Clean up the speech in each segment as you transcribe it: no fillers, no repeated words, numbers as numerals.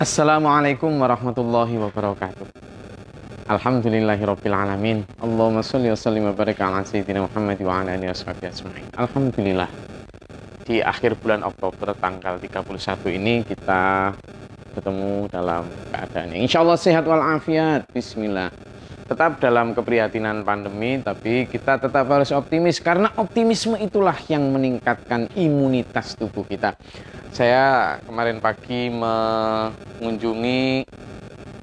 Assalamualaikum warahmatullahi wabarakatuh. Alhamdulillahirabbil alamin. Allahumma shalli wa sallim wa barik ala sayyidina Muhammad wa ala alihi washabihi ajmain. Alhamdulillah. Di akhir bulan Oktober tanggal 31 ini kita bertemu dalam keadaan yang insyaallah sehat walafiat. Bismillah. Tetap dalam keprihatinan pandemi, tapi kita tetap harus optimis karena optimisme itulah yang meningkatkan imunitas tubuh kita. Saya kemarin pagi mengunjungi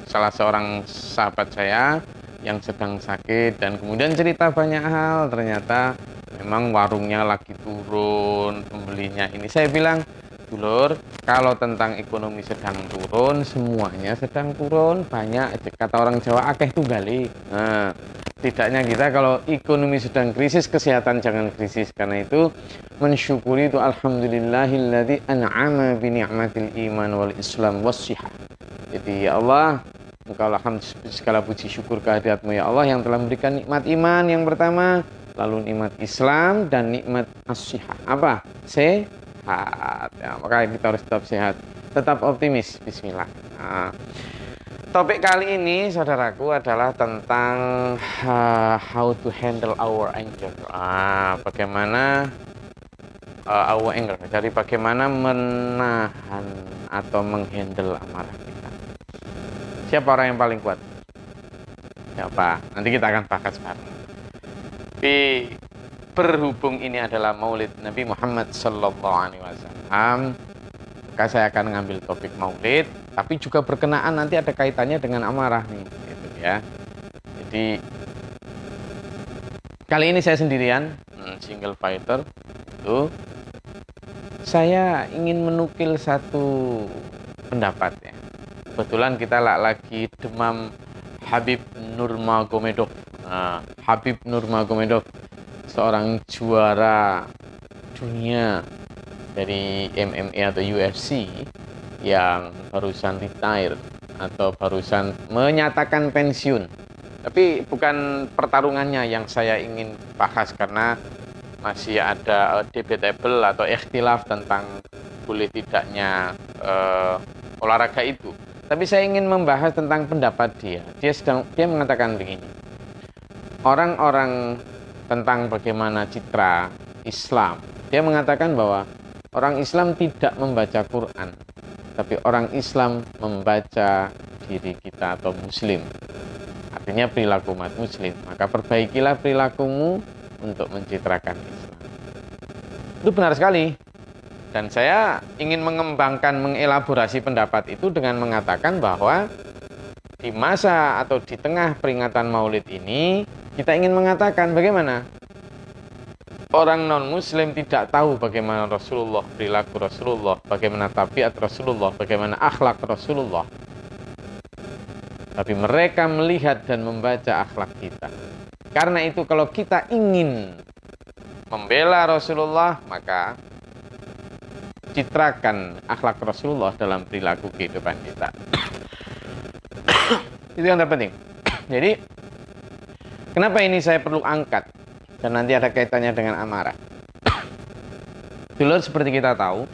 salah seorang sahabat saya yang sedang sakit dan kemudian cerita banyak hal. Ternyata memang warungnya lagi turun, pembelinya ini. Saya bilang, dulur, kalau tentang ekonomi sedang turun, semuanya sedang turun. Banyak, kata orang Jawa, akeh tunggali. Nah, tidaknya kita kalau ekonomi sedang krisis, kesehatan jangan krisis. Karena itu mensyukuri itu alhamdulillahilladzi an'ama bi ni'matil iman wal islam wassihah. Jadi ya Allah, Engkau segala puji syukur kehadiratmu ya Allah yang telah memberikan nikmat iman yang pertama, lalu nikmat Islam dan nikmat as-sihah. Apa? Sehat. Ya, maka kita harus tetap sehat, tetap optimis. Bismillah. Nah, topik kali ini, saudaraku, adalah tentang how to handle our anger. Bagaimana our anger, dari bagaimana menahan atau menghandle amarah kita. Siapa orang yang paling kuat? Siapa? Nanti kita akan bahas bareng. Berhubung ini adalah Maulid Nabi Muhammad SAW, maka saya akan mengambil topik Maulid, tapi juga berkenaan nanti ada kaitannya dengan amarah nih, gitu ya. Jadi kali ini saya sendirian, single fighter. Itu saya ingin menukil satu pendapat ya. Kebetulan kita lagi demam Habib Nurmagomedov. Habib Nurmagomedov, seorang juara dunia dari MMA atau UFC yang barusan retire atau barusan menyatakan pensiun. Tapi bukan pertarungannya yang saya ingin bahas karena masih ada debatable atau ikhtilaf tentang boleh tidaknya olahraga itu. Tapi saya ingin membahas tentang pendapat dia. Dia mengatakan begini. Orang-orang tentang bagaimana citra Islam. Dia mengatakan bahwa orang Islam tidak membaca Quran, tapi orang Islam membaca diri kita atau Muslim. Artinya perilaku umat Muslim. Maka perbaikilah perilakumu untuk mencitrakan Islam. Itu benar sekali. Dan saya ingin mengembangkan, mengelaborasi pendapat itu dengan mengatakan bahwa di masa atau di tengah peringatan Maulid ini, kita ingin mengatakan bagaimana orang non-Muslim tidak tahu bagaimana Rasulullah, perilaku Rasulullah, bagaimana tabiat Rasulullah, bagaimana akhlak Rasulullah. Tapi mereka melihat dan membaca akhlak kita. Karena itu kalau kita ingin membela Rasulullah, maka citrakan akhlak Rasulullah dalam perilaku kehidupan kita. Itu yang terpenting. Jadi, kenapa ini saya perlu angkat? Dan nanti ada kaitannya dengan amarah. Dulu seperti kita tahu,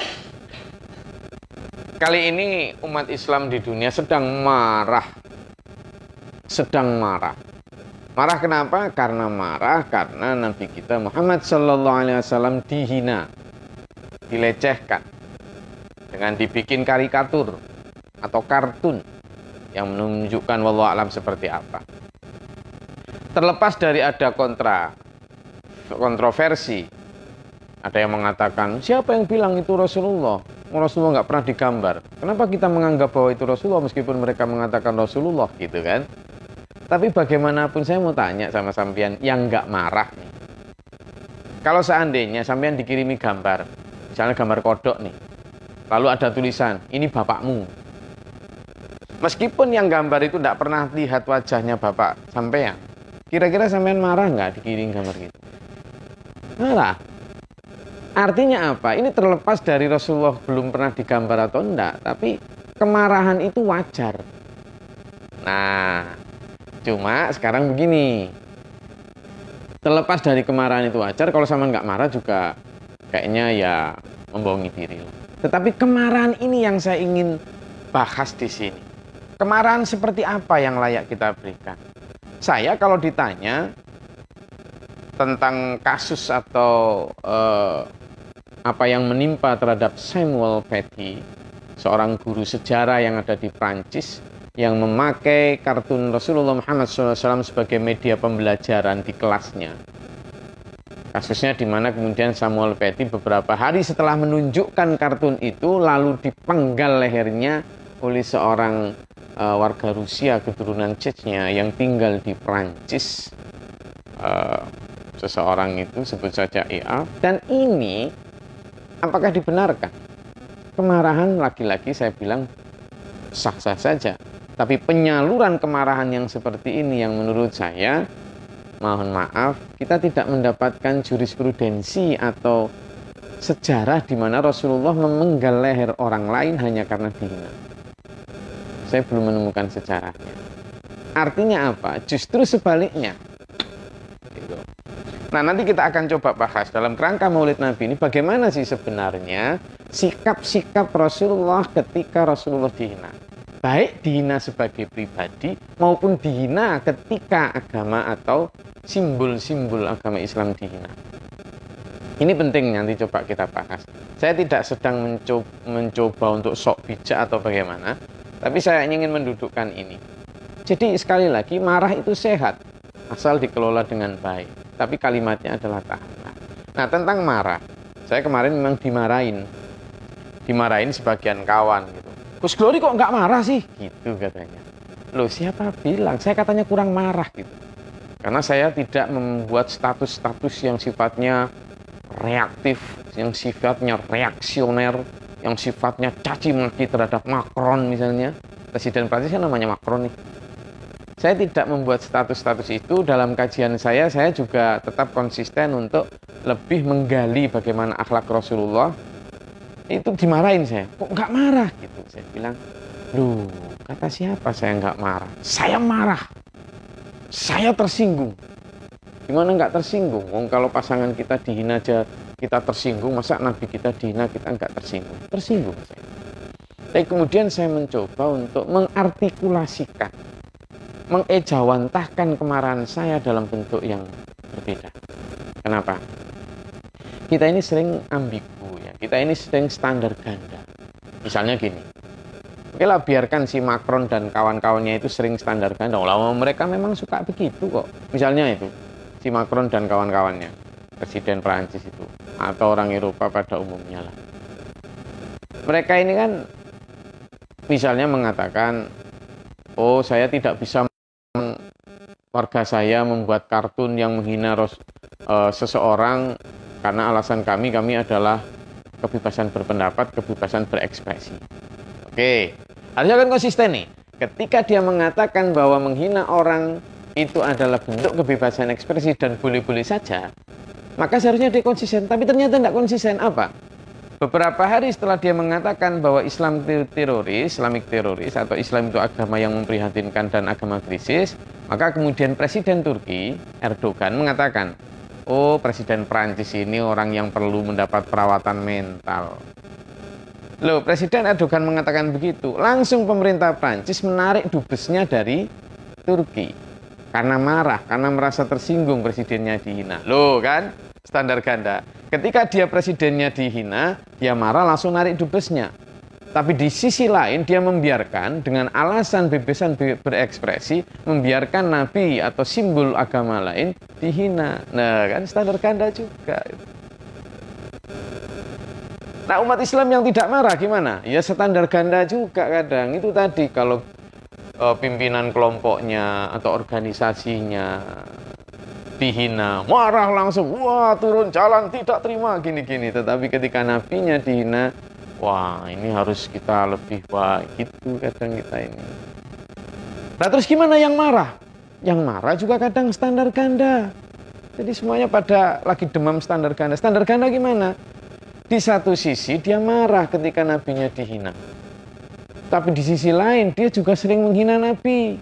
kali ini umat Islam di dunia sedang marah. Sedang marah. Marah kenapa? Karena marah karena Nabi kita Muhammad SAW dihina, dilecehkan, dengan dibikin karikatur atau kartun yang menunjukkan wallahu alam seperti apa. Terlepas dari ada kontroversi, ada yang mengatakan siapa yang bilang itu Rasulullah? Rasulullah nggak pernah digambar. Kenapa kita menganggap bahwa itu Rasulullah meskipun mereka mengatakan Rasulullah, gitu kan? Tapi bagaimanapun saya mau tanya sama sampean yang nggak marah nih. Kalau seandainya sampean dikirimi gambar, misalnya gambar kodok nih, lalu ada tulisan, ini bapakmu. Meskipun yang gambar itu tidak pernah lihat wajahnya bapak sampean, kira-kira sampean marah nggak dikirim gambar gitu? Marah. Artinya apa? Ini terlepas dari Rasulullah belum pernah digambar atau enggak, tapi kemarahan itu wajar. Nah, cuma sekarang begini, terlepas dari kemarahan itu wajar, kalau sampean nggak marah juga kayaknya ya membohongi diri. Tetapi kemarahan ini yang saya ingin bahas di sini. Kemarahan seperti apa yang layak kita berikan? Saya kalau ditanya tentang kasus atau apa yang menimpa terhadap Samuel Paty, seorang guru sejarah yang ada di Prancis, yang memakai kartun Rasulullah Muhammad SAW sebagai media pembelajaran di kelasnya. Kasusnya di mana kemudian Samuel Paty beberapa hari setelah menunjukkan kartun itu lalu dipenggal lehernya oleh seorang warga Rusia keturunan Chechnya yang tinggal di Prancis. Seseorang itu sebut saja IA. Dan ini apakah dibenarkan? Kemarahan lagi-lagi saya bilang sah-sah saja. Tapi penyaluran kemarahan yang seperti ini yang menurut saya, mohon maaf, kita tidak mendapatkan jurisprudensi atau sejarah di mana Rasulullah memenggal leher orang lain hanya karena dihina. Saya belum menemukan sejarahnya. Artinya apa? Justru sebaliknya. Gitu. Nah, nanti kita akan coba bahas dalam kerangka Maulid Nabi ini bagaimana sih sebenarnya sikap-sikap Rasulullah ketika Rasulullah dihina. Baik dihina sebagai pribadi maupun dihina ketika agama atau simbol-simbol agama Islam dihina. Ini penting, nanti coba kita bahas. Saya tidak sedang mencoba untuk sok bijak atau bagaimana, tapi saya ingin mendudukkan ini. Jadi sekali lagi, marah itu sehat asal dikelola dengan baik. Tapi kalimatnya adalah tahanlah. Nah, tentang marah, saya kemarin memang dimarahin sebagian kawan gitu. Gus Glory kok nggak marah sih? Gitu katanya. Loh, siapa bilang? Saya katanya kurang marah gitu. Karena saya tidak membuat status-status yang sifatnya reaktif, yang sifatnya reaksioner, yang sifatnya caci maki terhadap Macron misalnya. Presiden Prancis kan namanya Macron nih. Saya tidak membuat status-status itu. Dalam kajian saya juga tetap konsisten untuk lebih menggali bagaimana akhlak Rasulullah. Itu dimarahin saya, kok nggak marah gitu. Saya bilang, loh, kata siapa saya nggak marah? Saya marah, saya tersinggung. Gimana nggak tersinggung? Kalau pasangan kita dihina aja kita tersinggung, masa Nabi kita dihina kita nggak tersinggung? Tersinggung saya. Tapi kemudian saya mencoba untuk mengartikulasikan, mengejawantahkan kemarahan saya dalam bentuk yang berbeda. Kenapa? Kita ini sering ambigu ya, kita ini sering standar ganda. Misalnya gini, oke lah, biarkan si Macron dan kawan-kawannya itu sering standar ganda. Mereka memang suka begitu kok. Misalnya itu, si Macron dan kawan-kawannya, Presiden Prancis itu, atau orang Eropa pada umumnya lah. Mereka ini kan misalnya mengatakan, oh saya tidak bisa warga saya membuat kartun yang menghina seseorang karena alasan kami adalah kebebasan berpendapat, kebebasan berekspresi. Oke, harusnya kan konsisten nih. Ketika dia mengatakan bahwa menghina orang itu adalah bentuk kebebasan ekspresi dan boleh-boleh saja, maka seharusnya dia konsisten. Tapi ternyata tidak konsisten. Apa? Beberapa hari setelah dia mengatakan bahwa Islam itu teroris, Islamic teroris, atau Islam itu agama yang memprihatinkan dan agama krisis, maka kemudian Presiden Turki, Erdogan, mengatakan, oh, Presiden Prancis ini orang yang perlu mendapat perawatan mental. Loh, Presiden Erdogan mengatakan begitu. Langsung pemerintah Prancis menarik dubesnya dari Turki. Karena marah, karena merasa tersinggung presidennya dihina. Loh kan, standar ganda. Ketika dia presidennya dihina, dia marah langsung narik dubesnya. Tapi di sisi lain dia membiarkan dengan alasan bebasan berekspresi, membiarkan nabi atau simbol agama lain dihina. Nah kan standar ganda juga. Nah, umat Islam yang tidak marah gimana? Ya standar ganda juga kadang. Itu tadi kalau pimpinan kelompoknya atau organisasinya dihina, marah langsung, wah turun jalan tidak terima gini-gini. Tetapi ketika nabinya dihina, wah ini harus kita lebih baik, gitu kadang kita ini. Nah terus gimana yang marah? Yang marah juga kadang standar ganda. Jadi semuanya pada lagi demam standar ganda. Standar ganda gimana? Di satu sisi dia marah ketika nabinya dihina. Tapi di sisi lain dia juga sering menghina nabi.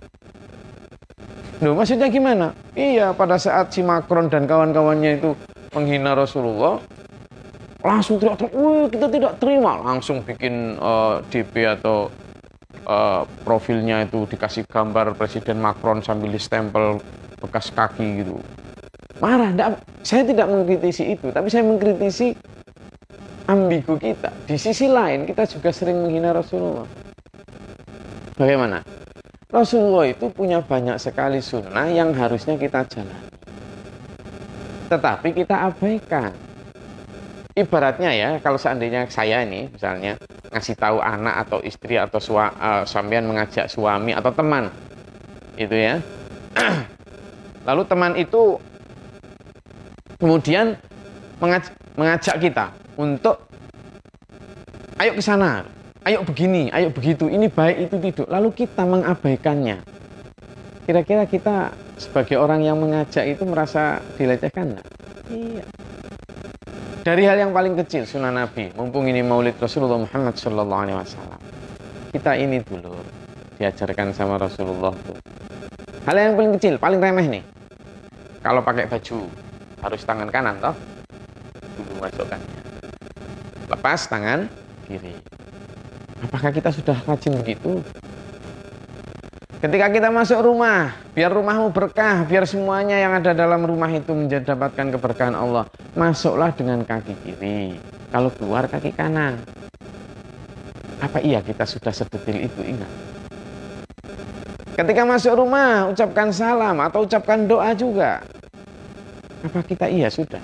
Loh, maksudnya gimana? Iya, pada saat si Macron dan kawan-kawannya itu menghina Rasulullah, langsung teriak, kita tidak terima. Langsung bikin DP atau profilnya itu dikasih gambar Presiden Macron sambil distempel bekas kaki gitu. Marah, saya tidak mengkritisi itu, tapi saya mengkritisi ambigu kita. Di sisi lain kita juga sering menghina Rasulullah. Bagaimana? Rasulullah itu punya banyak sekali sunnah yang harusnya kita jalani, tetapi kita abaikan. Ibaratnya ya, kalau seandainya saya ini misalnya ngasih tahu anak atau istri atau sampean mengajak suami atau teman itu ya, lalu teman itu kemudian mengajak kita untuk ayo ke sana, ayo begini, ayo begitu, ini baik, itu tidak, lalu kita mengabaikannya. Kira-kira kita sebagai orang yang mengajak itu merasa dilecehkan enggak? Iya. Dari hal yang paling kecil, sunnah Nabi, mumpung ini maulid Rasulullah Muhammad SAW, kita ini dulu diajarkan sama Rasulullah tuh. Hal yang paling kecil, paling remeh nih, kalau pakai baju harus tangan kanan toh, dulu masukkannya, lepas tangan kiri. Apakah kita sudah rajin begitu? Ketika kita masuk rumah, biar rumahmu berkah, biar semuanya yang ada dalam rumah itu mendapatkan keberkahan Allah, masuklah dengan kaki kiri, kalau keluar kaki kanan. Apa iya kita sudah sedetil itu? Ingat, ketika masuk rumah ucapkan salam atau ucapkan doa juga. Apa kita iya sudah?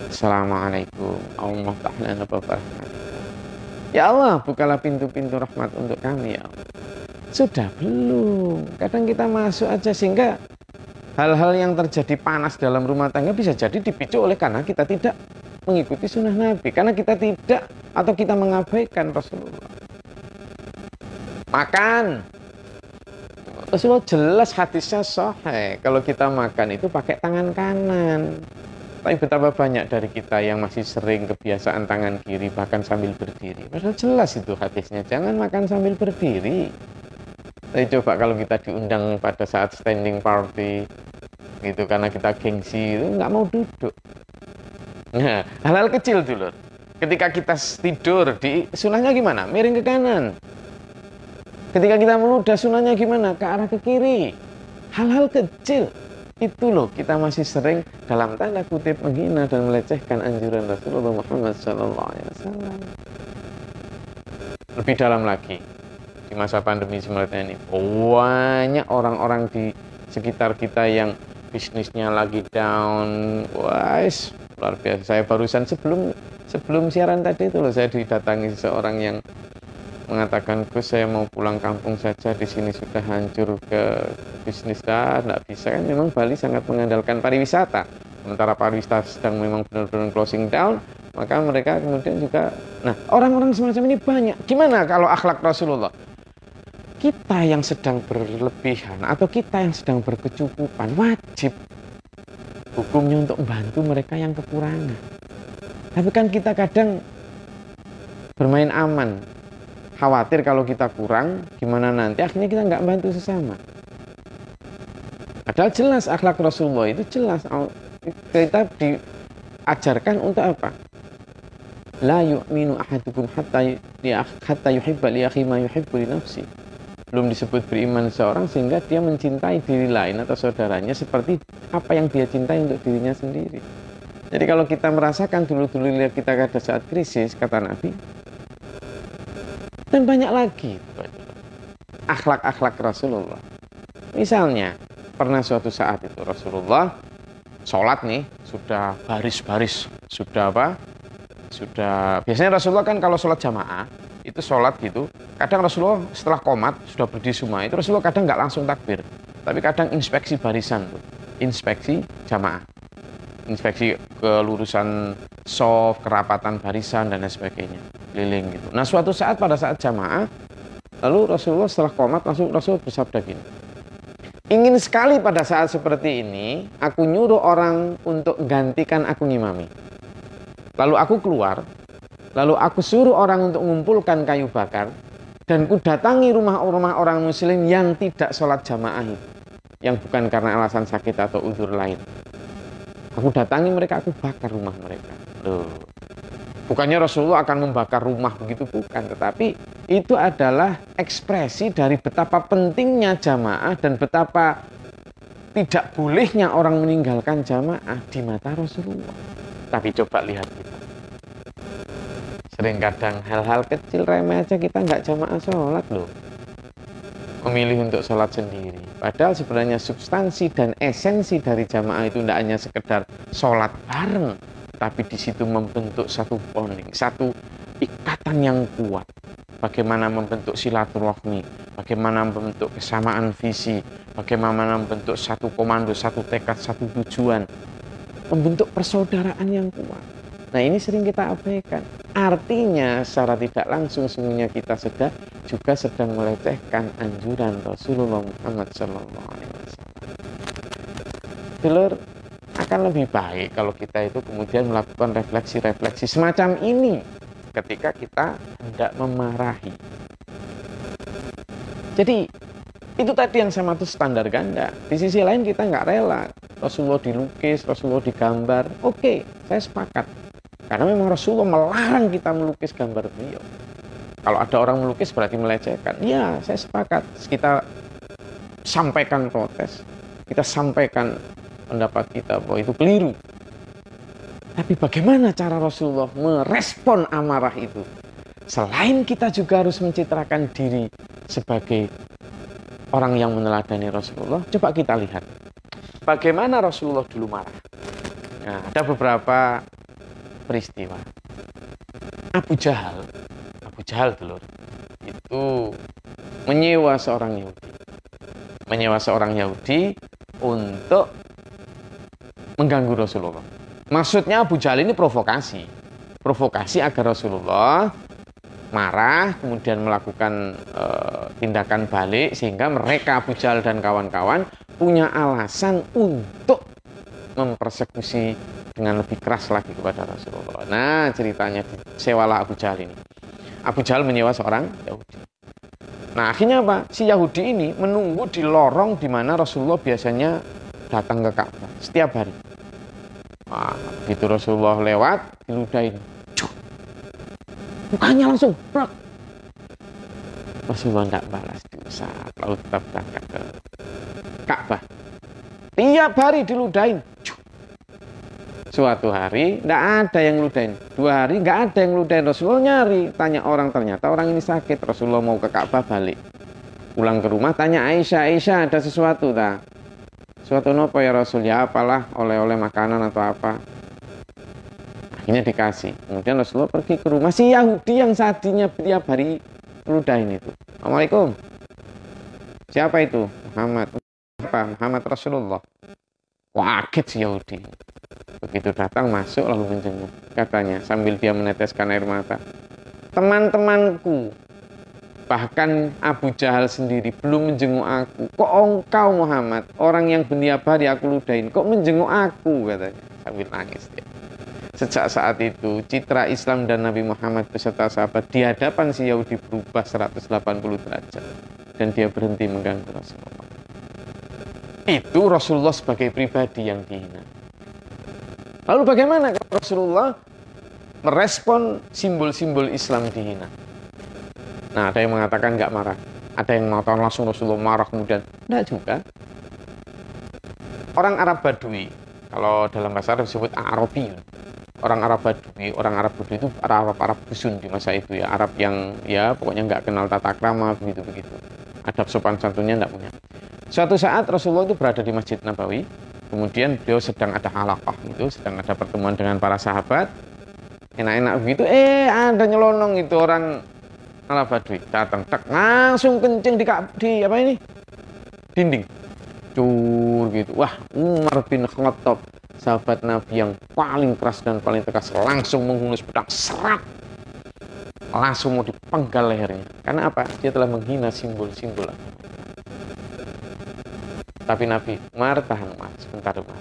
Assalamualaikum warahmatullahi wabarakatuh. Ya Allah, bukalah pintu-pintu rahmat untuk kami ya Allah. Sudah belum? Kadang kita masuk aja, sehingga hal-hal yang terjadi panas dalam rumah tangga bisa jadi dipicu oleh karena kita tidak mengikuti sunnah Nabi, karena kita tidak atau kita mengabaikan Rasulullah. Makan, Rasulullah jelas hadisnya sahih, kalau kita makan itu pakai tangan kanan. Tapi betapa banyak dari kita yang masih sering kebiasaan tangan kiri, bahkan sambil berdiri. Padahal jelas itu hadisnya, jangan makan sambil berdiri. Tapi coba kalau kita diundang pada saat standing party gitu, karena kita gengsi itu nggak mau duduk. Nah, hal-hal kecil dulu. Ketika kita tidur, sunahnya gimana? Miring ke kanan. Ketika kita meludah, sunahnya gimana? Ke arah ke kiri. Hal-hal kecil itu loh kita masih sering dalam tanda kutip menghina dan melecehkan anjuran Rasulullah Muhammad SAW. Lebih dalam lagi, di masa pandemi sebenarnya ini banyak orang-orang di sekitar kita yang bisnisnya lagi down. Wah, luar biasa. Saya barusan sebelum siaran tadi itu loh, saya didatangi seseorang yang mengatakan, Gus, saya mau pulang kampung saja, di sini sudah hancur ke bisnis. Nggak bisa kan, memang Bali sangat mengandalkan pariwisata. Sementara pariwisata sedang memang benar-benar closing down, maka mereka kemudian juga, nah orang-orang semacam ini banyak. Gimana kalau akhlak Rasulullah? Kita yang sedang berlebihan atau kita yang sedang berkecukupan, wajib hukumnya untuk membantu mereka yang kekurangan. Tapi kan kita kadang bermain aman, khawatir kalau kita kurang, gimana nanti, akhirnya kita nggak bantu sesama. Padahal jelas akhlak Rasulullah itu jelas, kita diajarkan untuk apa? La yu'minu ahadukum hatta yuhibba li akhi ma yuhibbu li nafsi. Belum disebut beriman seorang sehingga dia mencintai diri lain atau saudaranya seperti apa yang dia cintai untuk dirinya sendiri. Jadi kalau kita merasakan dulu-dulu lihat kita pada saat krisis, kata Nabi, dan banyak lagi akhlak-akhlak Rasulullah. Misalnya pernah suatu saat itu Rasulullah sholat nih, sudah baris-baris, sudah apa? Sudah, biasanya Rasulullah kan kalau sholat jamaah itu sholat gitu, kadang Rasulullah setelah qomat sudah berdiri semua, itu Rasulullah kadang nggak langsung takbir, tapi kadang inspeksi barisan tuh, inspeksi jamaah, inspeksi kelurusan shaf, kerapatan barisan dan lain sebagainya, keliling gitu. Nah suatu saat pada saat jamaah, lalu Rasulullah setelah qomat langsung Rasulullah bersabda gini, ingin sekali pada saat seperti ini aku nyuruh orang untuk gantikan aku ngimami. Lalu aku keluar, lalu aku suruh orang untuk mengumpulkan kayu bakar, dan ku datangi rumah-rumah orang muslim yang tidak sholat jamaah itu, yang bukan karena alasan sakit atau uzur lain. Aku datangi mereka, aku bakar rumah mereka. Loh, Bukannya Rasulullah akan membakar rumah begitu, bukan. Tetapi itu adalah ekspresi dari betapa pentingnya jamaah dan betapa tidak bolehnya orang meninggalkan jamaah di mata Rasulullah. Tapi coba lihat kita. Sering kadang hal-hal kecil remeh aja kita nggak jamaah sholat loh. Memilih untuk sholat sendiri. Padahal sebenarnya substansi dan esensi dari jamaah itu tidak hanya sekedar sholat bareng, tapi di situ membentuk satu bonding, satu ikatan yang kuat. Bagaimana membentuk silaturahmi, bagaimana membentuk kesamaan visi, bagaimana membentuk satu komando, satu tekad, satu tujuan, membentuk persaudaraan yang kuat. Nah, ini sering kita abaikan. Artinya secara tidak langsung semuanya kita juga sedang melecehkan anjuran Rasulullah Muhammad SAW. Dulur, akan lebih baik kalau kita itu kemudian melakukan refleksi-refleksi semacam ini ketika kita hendak memarahi. Jadi itu tadi yang sama itu standar ganda. Di sisi lain kita nggak rela Rasulullah dilukis, Rasulullah digambar. Oke, saya sepakat. Karena memang Rasulullah melarang kita melukis gambar beliau. Kalau ada orang melukis berarti melecehkan. Ya, saya sepakat. Kita sampaikan protes. Kita sampaikan pendapat kita bahwa itu keliru. Tapi bagaimana cara Rasulullah merespon amarah itu? Selain kita juga harus mencitrakan diri sebagai orang yang meneladani Rasulullah, coba kita lihat bagaimana Rasulullah dulu marah. Nah, ada beberapa peristiwa. Abu Jahal dulur, itu menyewa seorang Yahudi untuk mengganggu Rasulullah. Maksudnya Abu Jahal ini provokasi agar Rasulullah marah, kemudian melakukan tindakan balik, sehingga mereka Abu Jahal dan kawan-kawan punya alasan untuk mempersekusi dengan lebih keras lagi kepada Rasulullah. Nah, ceritanya disewalah Abu Jahal ini. Abu Jahal menyewa seorang Yahudi. Nah, akhirnya apa? Si Yahudi ini menunggu di lorong di mana Rasulullah biasanya datang ke Ka'bah setiap hari. Wah, begitu Rasulullah lewat, diludahin. Mukanya langsung plak. Rasulullah tidak balas diusap, lalu tetap berangkat ke Ka'bah. Tiap hari diludahin. Suatu hari tidak ada yang ludahin, 2 hari nggak ada yang ludahin. Rasulullah nyari, tanya orang, ternyata orang ini sakit. Rasulullah mau ke Ka'bah, balik pulang ke rumah, tanya Aisyah ada sesuatu tak? Suatu nopo ya Rasul? Ya apalah, oleh-oleh makanan atau apa. Akhirnya dikasih. Kemudian Rasulullah pergi ke rumah si Yahudi yang tadinya tiap hari ludahin itu. Assalamualaikum. Siapa itu? Muhammad. Apa? Muhammad Rasulullah. Kaget si Yahudi. Begitu datang, masuk lalu menjenguk. Katanya sambil dia meneteskan air mata, teman-temanku, bahkan Abu Jahal sendiri belum menjenguk aku. Kok engkau Muhammad, orang yang setiap hari aku ludahin, kok menjenguk aku? Katanya sambil nangis dia. Sejak saat itu citra Islam dan Nabi Muhammad beserta sahabat di hadapan si Yahudi berubah 180 derajat dan dia berhenti mengganggu Rasulullah. Itu Rasulullah sebagai pribadi yang dihina. Lalu bagaimana Rasulullah merespon simbol-simbol Islam dihina? Nah, ada yang mengatakan nggak marah, ada yang mengatakan langsung Rasulullah marah kemudian. Tidak juga. Orang Arab Badui, kalau dalam bahasa Arab disebut Arabiyun. Orang Arab Badui itu Arab dusun di masa itu ya, Arab yang ya pokoknya nggak kenal tata krama begitu-begitu. Adab sopan santunnya nggak punya. Suatu saat Rasulullah itu berada di Masjid Nabawi. Kemudian beliau sedang ada halaqah itu, sedang ada pertemuan dengan para sahabat. Enak-enak begitu, ada nyelonong itu orang Arab Badui. Datang, tak langsung kencing di apa ini? Dinding. Cur gitu. Wah, Umar bin Khattab, sahabat Nabi yang paling keras dan paling tegas, langsung menghunus pedang, serat. Langsung mau dipenggal lehernya. Karena apa? Dia telah menghina simbol-simbol agama. Tapi Nabi, Umar tahan Umar, sebentar Umar.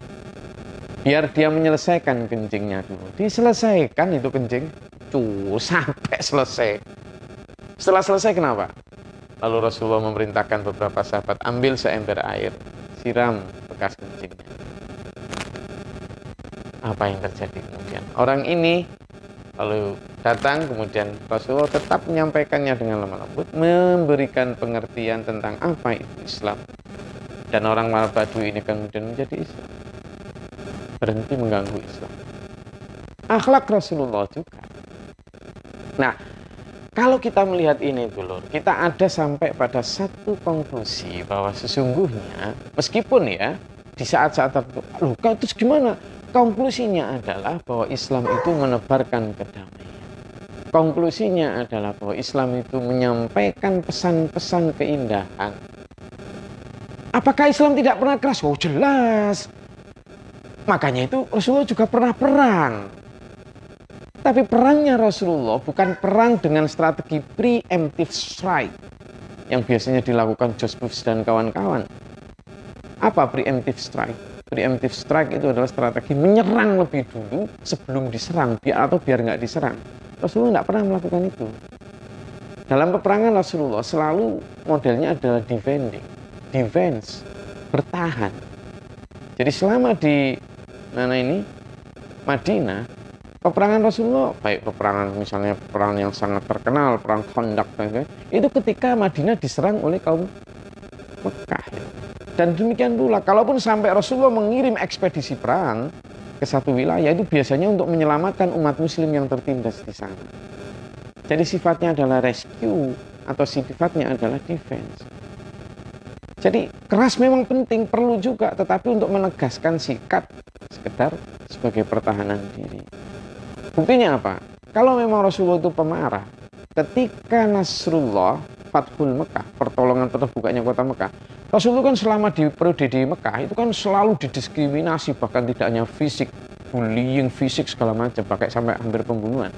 Biar dia menyelesaikan kencingnya dulu. Diselesaikan itu kencing, sampai selesai. Setelah selesai kenapa? Lalu Rasulullah memerintahkan beberapa sahabat, ambil seember air, siram bekas kencingnya. Apa yang terjadi kemudian? Orang ini Lalu datang, kemudian Rasulullah tetap menyampaikannya dengan lemah lembut, memberikan pengertian tentang apa itu Islam. Dan orang Badui ini kemudian menjadi Islam, berhenti mengganggu Islam. Akhlak Rasulullah juga. Nah, kalau kita melihat ini dulu, kita ada sampai pada satu konklusi bahwa sesungguhnya meskipun ya di saat-saat tertentu, loh terus gimana? Konklusinya adalah bahwa Islam itu menebarkan kedamaian. Konklusinya adalah bahwa Islam itu menyampaikan pesan-pesan keindahan. Apakah Islam tidak pernah keras? Oh jelas. Makanya itu Rasulullah juga pernah perang. Tapi perangnya Rasulullah bukan perang dengan strategi preemptive strike yang biasanya dilakukan George Bush dan kawan-kawan. Apa preemptive strike? Preemptive strike itu adalah strategi menyerang lebih dulu sebelum diserang, biar nggak diserang. Rasulullah nggak pernah melakukan itu. Dalam peperangan Rasulullah selalu modelnya adalah defense, bertahan. Jadi selama di Madinah, peperangan Rasulullah, baik peperangan misalnya peperangan yang sangat terkenal, perang Khandaq, itu ketika Madinah diserang oleh kaum Mekah. Dan demikian pula, kalaupun sampai Rasulullah mengirim ekspedisi perang ke satu wilayah, itu biasanya untuk menyelamatkan umat muslim yang tertindas di sana. Jadi sifatnya adalah rescue atau sifatnya adalah defense. Jadi keras memang penting, perlu juga, tetapi untuk menegaskan sikap sekedar sebagai pertahanan diri. Buktinya apa? Kalau memang Rasulullah itu pemarah, ketika Nasrullah, Fathul Mekah, pertolongan terbukanya kota Mekah, Rasulullah kan selama di periode di Mekah itu kan selalu didiskriminasi, bahkan tidak hanya fisik, bullying fisik segala macam, pakai sampai hampir pembunuhan.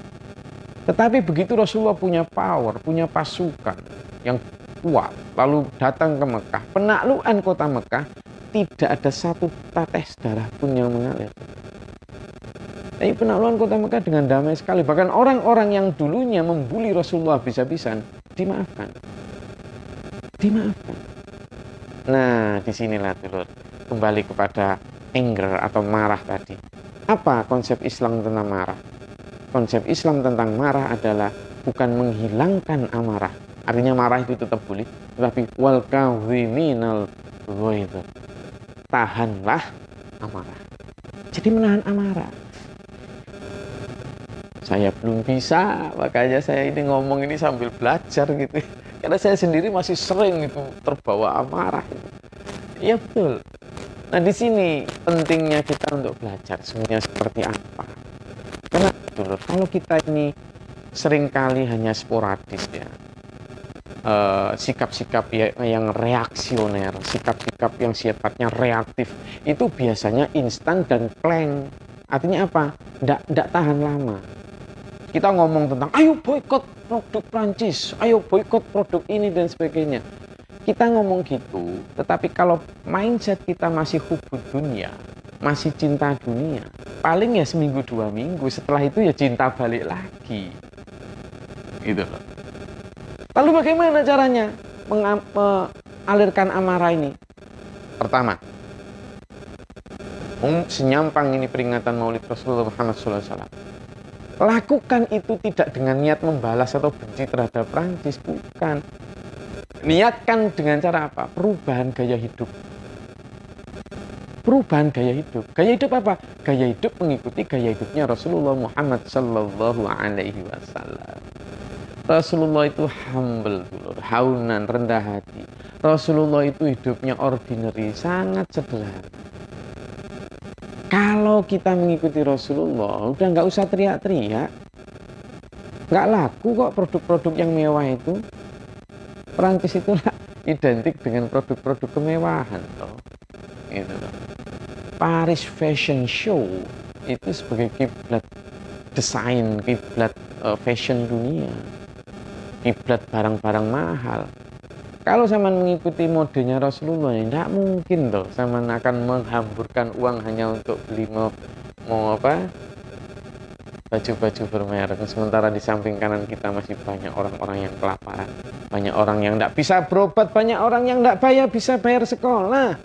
Tetapi begitu Rasulullah punya power, punya pasukan yang kuat, lalu datang ke Mekah, penaklukan kota Mekah, tidak ada satu tetes darah pun yang mengalir. Tapi penaklukan kota Mekah dengan damai sekali. Bahkan orang-orang yang dulunya membuli Rasulullah habis-habisan dimaafkan. Nah, disinilah dulu kembali kepada anger atau marah tadi. Apa konsep Islam tentang marah? Konsep Islam tentang marah adalah bukan menghilangkan amarah. Artinya marah itu tetap boleh, tetapi wal kadhiminal ghaidh. Tahanlah amarah. Jadi menahan amarah. Saya belum bisa, makanya saya ini ngomong ini sambil belajar gitu. Karena saya sendiri masih sering itu terbawa amarah. Iya betul. Nah di sini pentingnya kita untuk belajar sebenarnya seperti apa. Karena dulu kalau kita ini seringkali hanya sporadis ya, sikap-sikap yang reaksioner, sikap-sikap yang sifatnya reaktif, itu biasanya instan dan plank. Artinya apa? Nggak tahan lama. Kita ngomong tentang ayo boikot produk Prancis, ayo boikot produk ini dan sebagainya. Kita ngomong gitu, tetapi kalau mindset kita masih hubud dunia, masih cinta dunia, paling ya seminggu 2 minggu, setelah itu ya cinta balik lagi. Gitu loh. Lalu bagaimana caranya mengalirkan amarah ini? Pertama, senyampang ini peringatan Maulid Rasulullah Muhammad SAW. Lakukan itu tidak dengan niat membalas atau benci terhadap Prancis, bukan. Niatkan dengan cara apa? Perubahan gaya hidup. Perubahan gaya hidup. Gaya hidup apa? Gaya hidup mengikuti gaya hidupnya Rasulullah Muhammad Sallallahu Alaihi Wasallam. Rasulullah itu humble dulu, haunan, rendah hati. Rasulullah itu hidupnya ordinary, sangat sederhana. Kalau kita mengikuti Rasulullah, udah nggak usah teriak-teriak. Nggak laku kok produk-produk yang mewah itu. Perancis itu identik dengan produk-produk kemewahan loh. Gitu loh. Paris Fashion Show itu sebagai kiblat desain, kiblat fashion dunia, kiblat barang-barang mahal. Kalau zaman mengikuti modenya Rasulullah, ya tidak mungkin loh zaman akan menghamburkan uang hanya untuk beli baju-baju bermerek. Sementara di samping kanan kita masih banyak orang-orang yang kelaparan, banyak orang yang tidak bisa berobat, banyak orang yang tidak bisa bayar sekolah.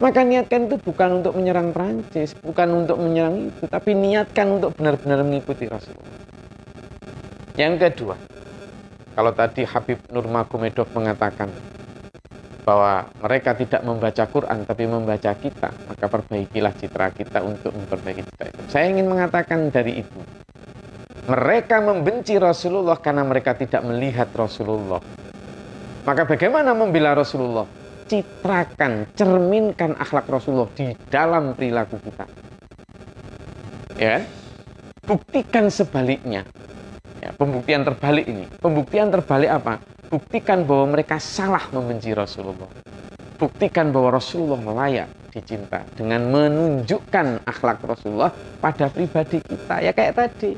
Maka niatkan itu bukan untuk menyerang Prancis, bukan untuk menyerang itu, tapi niatkan untuk benar-benar mengikuti Rasulullah. Yang kedua, kalau tadi Habib Nurmagomedov mengatakan bahwa mereka tidak membaca Quran tapi membaca kita, maka perbaikilah citra kita untuk memperbaiki citra itu. Saya ingin mengatakan dari itu, mereka membenci Rasulullah karena mereka tidak melihat Rasulullah. Maka bagaimana membela Rasulullah? Citrakan, cerminkan akhlak Rasulullah di dalam perilaku kita. Ya, buktikan sebaliknya. Ya, pembuktian terbalik ini. Pembuktian terbalik apa? Buktikan bahwa mereka salah membenci Rasulullah. Buktikan bahwa Rasulullah layak dicinta dengan menunjukkan akhlak Rasulullah pada pribadi kita. Ya kayak tadi.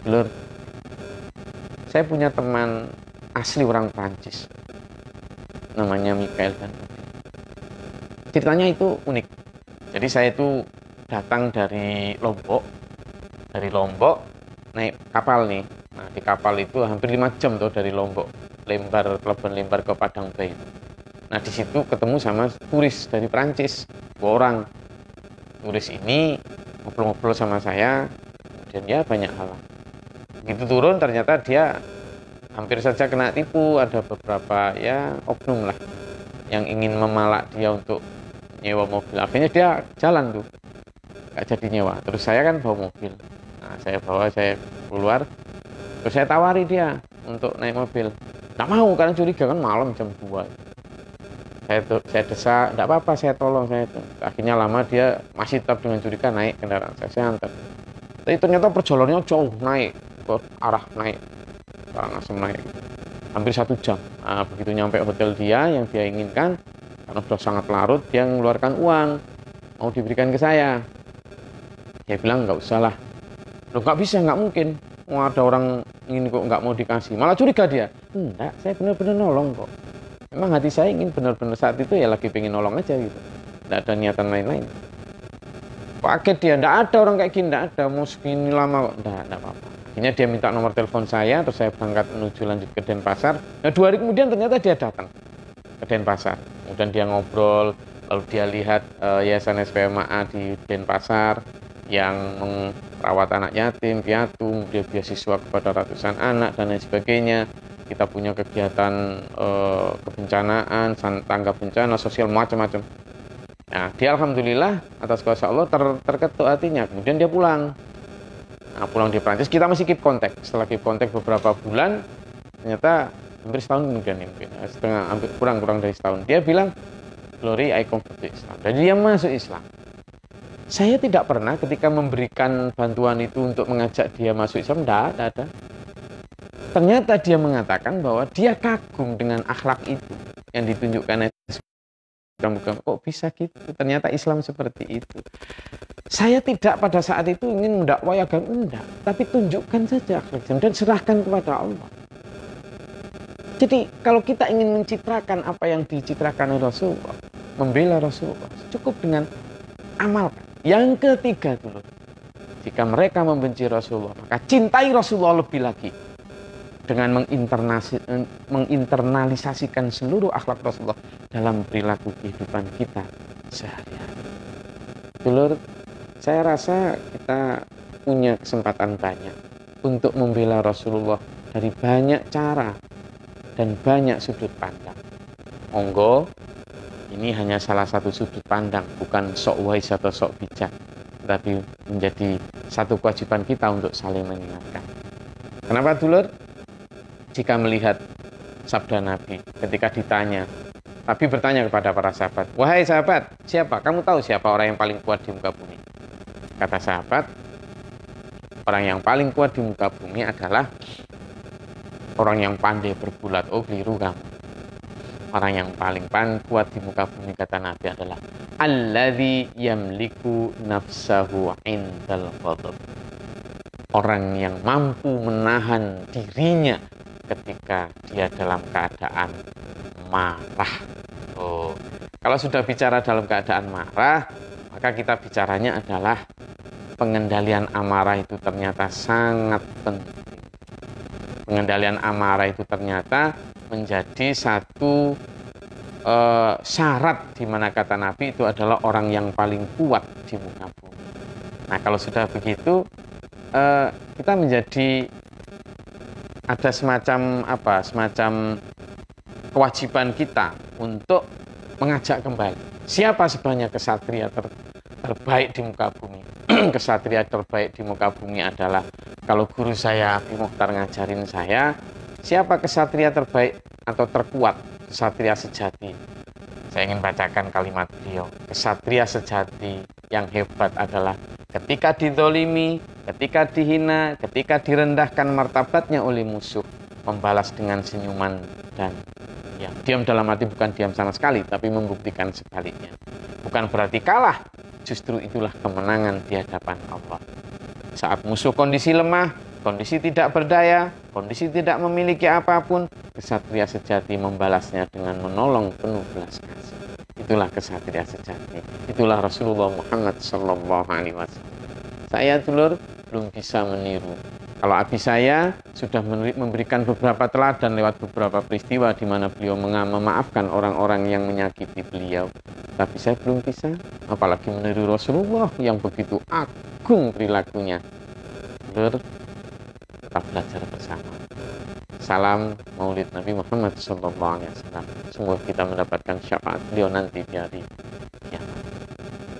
Lur, saya punya teman asli orang Prancis. Namanya Michael dan ceritanya itu unik. Jadi saya itu datang dari Lombok naik kapal nih. Nah di kapal itu hampir 5 jam tuh dari Lombok Pelabuhan Lembar ke Padang Bay. Nah di situ ketemu sama turis dari Prancis 2 orang. Turis ini ngobrol-ngobrol sama saya, kemudian ya banyak hal. Begitu turun ternyata dia hampir saja kena tipu. Ada beberapa ya oknum lah yang ingin memalak dia untuk nyewa mobil. Akhirnya dia jalan tuh, gak jadi nyewa. Terus saya kan bawa mobil. Nah saya keluar, terus saya tawari dia untuk naik mobil. Nggak mau karena curiga, kan malam jam 2. Saya desak, nggak apa-apa, saya tolong. Akhirnya lama dia masih tetap dengan curiga naik kendaraan saya antar. Tapi ternyata perjalanannya jauh, naik ke arah naik langsung naik hampir 1 jam. Nah, begitu nyampe hotel dia yang dia inginkan, karena sudah sangat larut, dia mengeluarkan uang mau diberikan ke saya. Dia bilang nggak usah lah. Loh nggak bisa, nggak mungkin. Mau ada orang ingin kok nggak mau dikasih. Malah curiga dia. Enggak, saya benar-benar nolong kok. Memang hati saya ingin benar-benar saat itu ya lagi pengen nolong aja gitu. Nggak ada niatan lain-lain. Kaget dia, nggak ada orang kayak gini, nggak ada. Mau segini lama kok, nggak apa-apa. Akhirnya dia minta nomor telepon saya, terus saya berangkat menuju lanjut ke Denpasar. Nah 2 hari kemudian ternyata dia datang ke Denpasar. Kemudian dia ngobrol, lalu dia lihat Yayasan SPMA di Denpasar yang merawat anak yatim, piatu, dia beasiswa kepada ratusan anak dan lain sebagainya. Kita punya kegiatan kebencanaan, tanggap bencana, sosial macam-macam. Nah dia alhamdulillah atas kuasa Allah terketuk hatinya. Kemudian dia pulang. Nah, pulang di Prancis, kita masih keep kontak. Setelah keep kontak beberapa bulan, ternyata hampir setahun kemudian, hampir kurang dari setahun, dia bilang, Glory, I convert to Islam. Dan dia masuk Islam. Saya tidak pernah ketika memberikan bantuan itu untuk mengajak dia masuk Islam, tidak ada. Ternyata dia mengatakan bahwa dia kagum dengan akhlak itu yang ditunjukkan. Kok bisa gitu? Ternyata Islam seperti itu. Saya tidak pada saat itu ingin mendakwai agama, enggak, tapi tunjukkan saja akhlak Islam dan serahkan kepada Allah. Jadi kalau kita ingin mencitrakan apa yang dicitrakan oleh Rasulullah, membela Rasulullah, cukup dengan amalkan. Yang ketiga dulu, jika mereka membenci Rasulullah, maka cintai Rasulullah lebih lagi dengan menginternalisasikan seluruh akhlak Rasulullah dalam perilaku kehidupan kita sehari-hari. Dulur, saya rasa kita punya kesempatan banyak untuk membela Rasulullah dari banyak cara dan banyak sudut pandang. Monggo, ini hanya salah satu sudut pandang, bukan sok wise atau sok bijak, tapi menjadi satu kewajiban kita untuk saling mengingatkan. Kenapa dulur? Jika melihat sabda Nabi ketika ditanya, Nabi bertanya kepada para sahabat, wahai sahabat, siapa? Kamu tahu siapa orang yang paling kuat di muka bumi? Kata sahabat, orang yang paling kuat di muka bumi adalah orang yang pandai berbulat. Oh, keliru kamu. Orang yang paling kuat di muka bumi, kata Nabi, adalah alladzi yamliku nafsahu indal ghadab. Orang yang mampu menahan dirinya ketika dia dalam keadaan marah. Oh, kalau sudah bicara dalam keadaan marah, maka kita bicaranya adalah pengendalian amarah itu ternyata sangat penting. Pengendalian amarah itu ternyata menjadi satu syarat di mana kata Nabi itu adalah orang yang paling kuat di muka bumi. Nah, kalau sudah begitu, kita menjadi ada semacam apa? Semacam kewajiban kita untuk mengajak kembali. Siapa sebenarnya kesatria terbaik di muka bumi? Kesatria terbaik di muka bumi adalah, kalau guru saya Abi Mukhtar ngajarin saya, siapa kesatria terbaik atau terkuat, kesatria sejati? Saya ingin bacakan kalimat beliau. Kesatria sejati yang hebat adalah ketika didolimi, ketika dihina, ketika direndahkan martabatnya oleh musuh, membalas dengan senyuman dan ya, diam dalam arti bukan diam sama sekali, tapi membuktikan sebaliknya. Bukan berarti kalah, justru itulah kemenangan di hadapan Allah. Saat musuh kondisi lemah, kondisi tidak berdaya, kondisi tidak memiliki apapun, kesatria sejati membalasnya dengan menolong penuh belas kasih. Itulah kesatria sejati. Itulah Rasulullah Muhammad SAW. Saya dulur belum bisa meniru. Kalau abi saya sudah memberikan beberapa teladan lewat beberapa peristiwa di mana beliau memaafkan orang-orang yang menyakiti beliau. Tapi saya belum bisa, apalagi meniru Rasulullah yang begitu agung perilakunya. Dulur, tetap belajar bersama. Salam Maulid Nabi Muhammad SAW. Semoga kita mendapatkan syafaat beliau nanti di hari kiamat.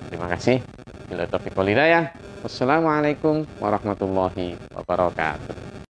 Terima kasih. Bila taufiq wal hidayah. Wassalamualaikum warahmatullahi wabarakatuh.